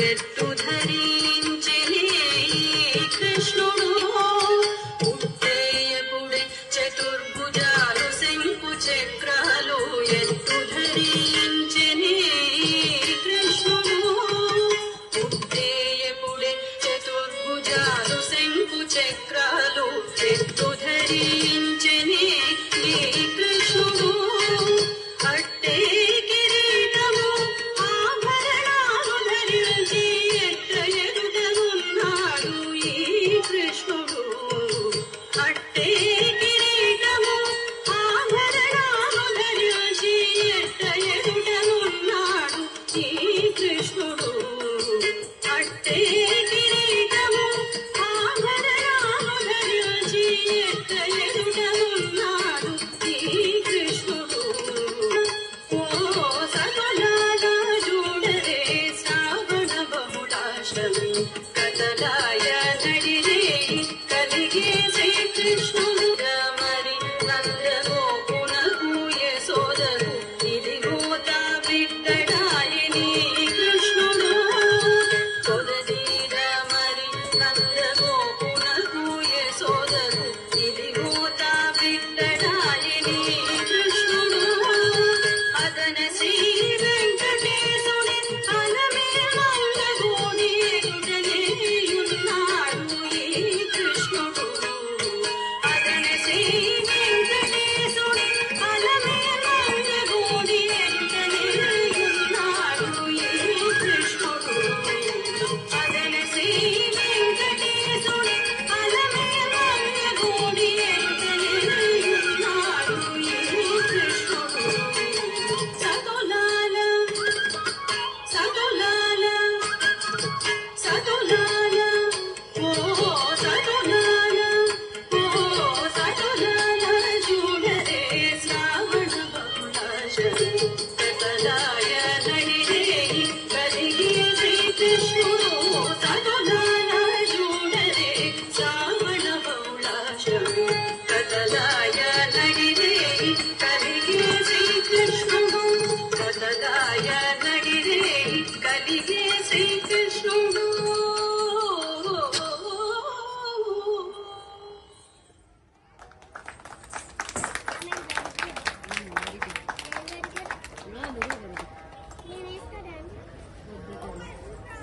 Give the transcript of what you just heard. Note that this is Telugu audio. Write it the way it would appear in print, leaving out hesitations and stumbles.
ఎత్తు ధరించెనే కృష్ణుడు పుట్టేయపుడే చతుర్భుజాలు శంకు చక్రాలు ఎత్తు ధరించెనే కృష్ణుడు పుట్టేయపుడే చతుర్భుజాలు శంకు చక్రాలు ఎత్తు ధరించెనే కృష్ణుడు అట్టే కిరీటము ఆభరణాలు ధరించి ఎట్ట ఎదుటనున్నాడు ఈ కృష్ణుడు అట్టే కిరీటము ఆభరణాలు ధరించి ఎట్ట ఎదుటనున్నాడు ఈ కృష్ణుడు అట్టే కిరీటము ఆభరణాలు ధరించి ఎట్ట ఎదుటనున్నాడు ఈ కృష్ణుడు ఓ సకలాల చూడరే శ్రావణ బహుళాష్టమి కదలాయ నడిరే కలిగే శ్రీకృష్ణుడు మరి నందగోపునకు యశోదకు ఇదిగో తా బిడ్డడాయని కృష్ణుడు కొదదీర మరి నందగోపునకు యశోదకు ఇదిగో తా బిడ్డడాయని కృష్ణుడు అదన శ్రీ వెంకటేశుని అలమే మంగళగోడి ఎదుటనేయున్నాడు ఈ కృష్ణుడు అదన శ్రీ వెంకటేశుని అలమే మంగళగోడి ఎదుటనేయున్నాడు ఈ కృష్ణుడు అదన శ్రీ వెంకటేశుని అలమే మంగళగోడి ఎదుటనేయున్నాడు ఈ కృష్ణుడు సతులాల సతులాల సతులాల ఓ సతులాల ఓ సతులాల చూడరే శ్రావణ బహుళాష్టమి కదలాయ నడిరే కలిగే శ్రీకృష్ణుడు సతులాల చూడరే శ్రావణ బహుళాష్టమి కదలాయ నడిరే కలిగే శ్రీకృష్ణుడు కదలాయ నడిరే కలిగే శ్రీకృష్ణుడు